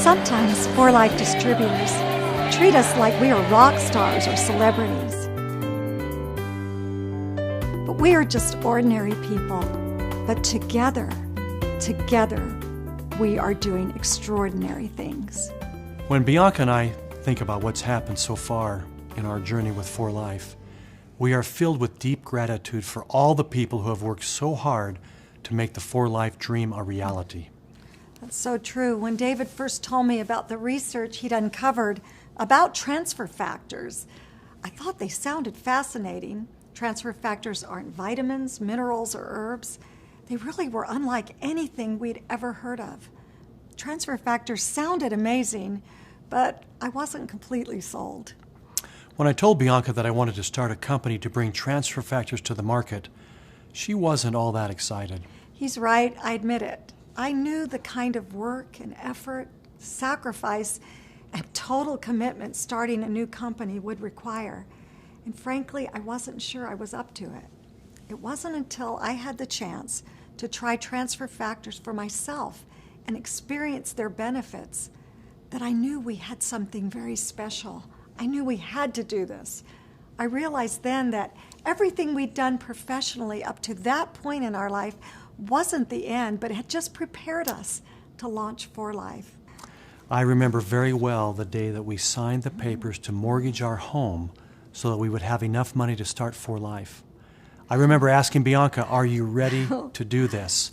Sometimes 4Life distributors treat us like we are rock stars or celebrities. But we are just ordinary people. But together, we are doing extraordinary things. When Bianca and I think about what's happened so far in our journey with 4Life, we are filled with deep gratitude for all the people who have worked so hard to make the 4Life dream a reality. That's so true. When David first told me about the research he'd uncovered about transfer factors, I thought they sounded fascinating. Transfer factors aren't vitamins, minerals, or herbs. They really were unlike anything we'd ever heard of. Transfer factors sounded amazing, but I wasn't completely sold. When I told Bianca that I wanted to start a company to bring transfer factors to the market, she wasn't all that excited. He's right, I admit it. I knew the kind of work and effort, sacrifice, and total commitment starting a new company would require. And frankly, I wasn't sure I was up to it. It wasn't until I had the chance to try transfer factors for myself and experience their benefits that I knew we had something very special. I knew we had to do this. I realized then that everything we'd done professionally up to that point in our life wasn't the end, but it had just prepared us to launch 4Life. I remember very well the day that we signed the papers to mortgage our home so that we would have enough money to start 4Life. I remember asking Bianca, "Are you ready to do this?"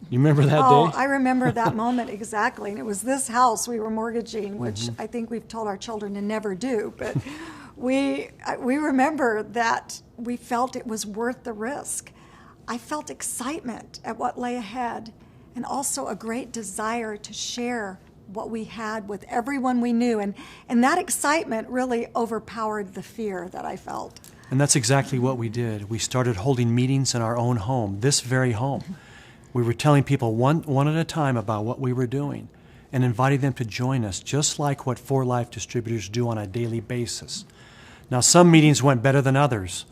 You remember that day? I remember that moment exactly. And it was this house we were mortgaging, which I think we've told our children to never do. But we remember that we felt it was worth the risk. I felt excitement at what lay ahead and also a great desire to share what we had with everyone we knew. And that excitement really overpowered the fear that I felt. And that's exactly what we did. We started holding meetings in our own home, this very home. We were telling people one at a time about what we were doing and inviting them to join us, just like what 4Life distributors do on a daily basis. Now, some meetings went better than others,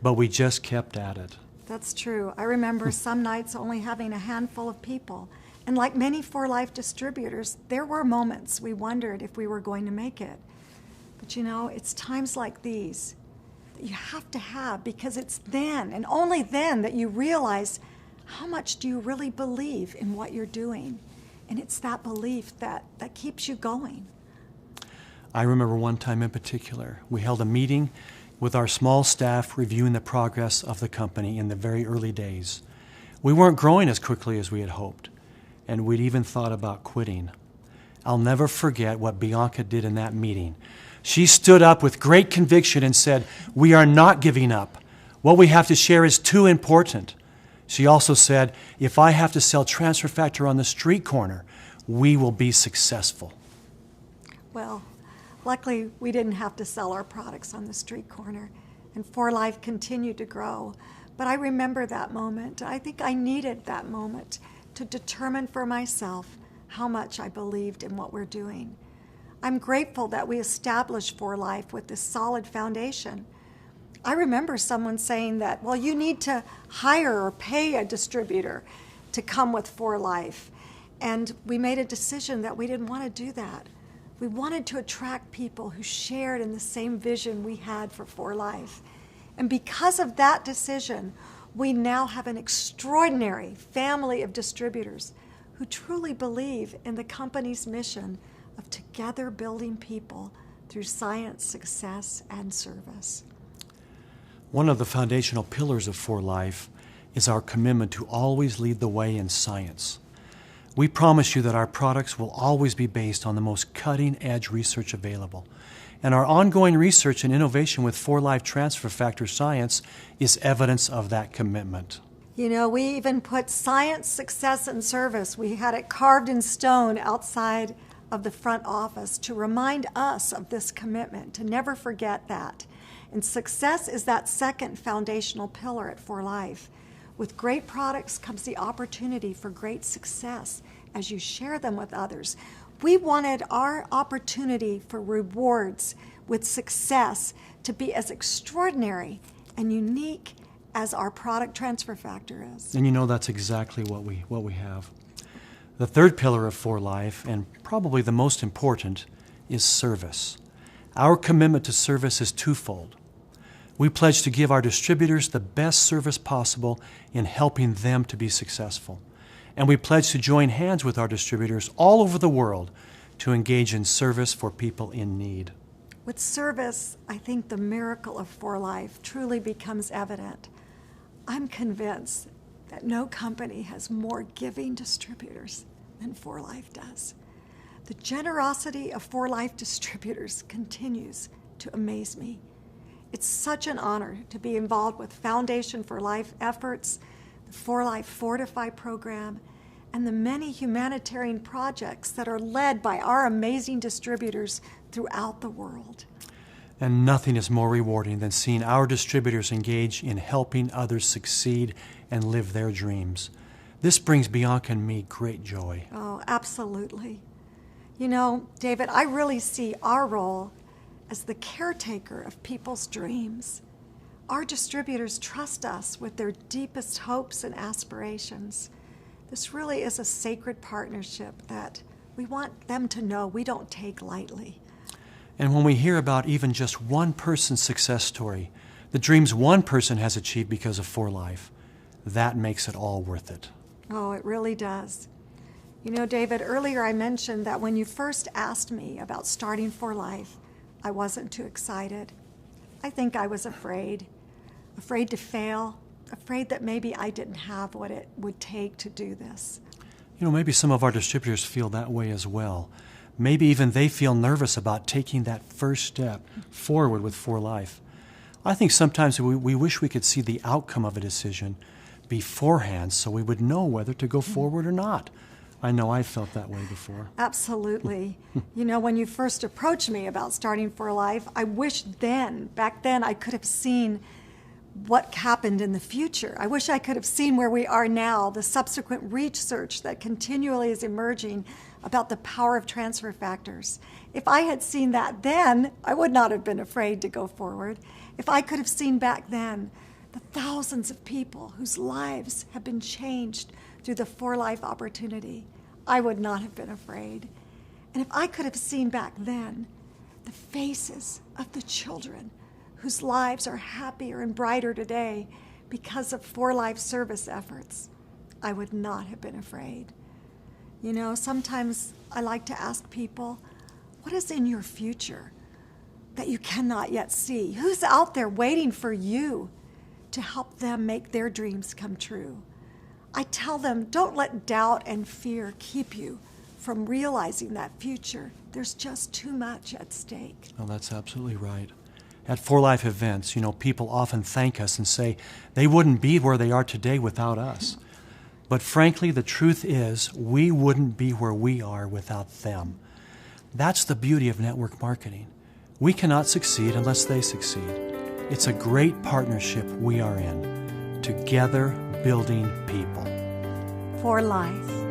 but we just kept at it. That's true. I remember some nights only having a handful of people. And like many 4Life distributors, there were moments we wondered if we were going to make it. But you know, it's times like these that you have to have, because it's then and only then that you realize how much do you really believe in what you're doing. And it's that belief that keeps you going. I remember one time in particular, we held a meeting with our small staff reviewing the progress of the company in the very early days. We weren't growing as quickly as we had hoped, and we'd even thought about quitting. I'll never forget what Bianca did in that meeting. She stood up with great conviction and said, "We are not giving up. What we have to share is too important." She also said, "If I have to sell transfer factor on the street corner, we will be successful." Well, luckily, we didn't have to sell our products on the street corner, and 4Life continued to grow. But I remember that moment. I think I needed that moment to determine for myself how much I believed in what we're doing. I'm grateful that we established 4Life with this solid foundation. I remember someone saying that, well, you need to hire or pay a distributor to come with 4Life. And we made a decision that we didn't want to do that. We wanted to attract people who shared in the same vision we had for 4Life. And because of that decision, we now have an extraordinary family of distributors who truly believe in the company's mission of together building people through science, success, and service. One of the foundational pillars of 4Life is our commitment to always lead the way in science. We promise you that our products will always be based on the most cutting-edge research available. And our ongoing research and innovation with 4Life transfer factor science is evidence of that commitment. You know, we even put science, success, and service. We had it carved in stone outside of the front office to remind us of this commitment, to never forget that. And success is that second foundational pillar at 4Life. With great products comes the opportunity for great success as you share them with others. We wanted our opportunity for rewards with success to be as extraordinary and unique as our product transfer factor is. And you know, that's exactly what we have. The third pillar of For Life, and probably the most important, is service. Our commitment to service is twofold. We pledge to give our distributors the best service possible in helping them to be successful. And we pledge to join hands with our distributors all over the world to engage in service for people in need. With service, I think the miracle of For Life truly becomes evident. I'm convinced that no company has more giving distributors than For Life does. The generosity of For Life distributors continues to amaze me. It's such an honor to be involved with Foundation for Life efforts, the For Life Fortify program, and the many humanitarian projects that are led by our amazing distributors throughout the world. And nothing is more rewarding than seeing our distributors engage in helping others succeed and live their dreams. This brings Bianca and me great joy. Oh, absolutely. You know, David, I really see our role as the caretaker of people's dreams. Our distributors trust us with their deepest hopes and aspirations. This really is a sacred partnership that we want them to know we don't take lightly. And when we hear about even just one person's success story, the dreams one person has achieved because of For Life, that makes it all worth it. Oh, it really does. You know, David, earlier I mentioned that when you first asked me about starting For Life, I wasn't too excited. I think I was afraid to fail, afraid that maybe I didn't have what it would take to do this. You know, maybe some of our distributors feel that way as well. Maybe even they feel nervous about taking that first step forward with For Life. I think sometimes we wish we could see the outcome of a decision beforehand so we would know whether to go forward or not. I know I felt that way before. Absolutely. You know, when you first approached me about starting For Life, I wish back then, I could have seen what happened in the future. I wish I could have seen where we are now, the subsequent research that continually is emerging about the power of transfer factors. If I had seen that then, I would not have been afraid to go forward. If I could have seen back then the thousands of people whose lives have been changed through the For Life opportunity, I would not have been afraid. And if I could have seen back then the faces of the children whose lives are happier and brighter today because of For Life service efforts, I would not have been afraid. You know, sometimes I like to ask people, what is in your future that you cannot yet see? Who's out there waiting for you to help them make their dreams come true? I tell them, don't let doubt and fear keep you from realizing that future. There's just too much at stake. Oh, that's absolutely right. At For Life events, you know, people often thank us and say they wouldn't be where they are today without us. But frankly, the truth is we wouldn't be where we are without them. That's the beauty of network marketing. We cannot succeed unless they succeed. It's a great partnership we are in, together building people. For Life.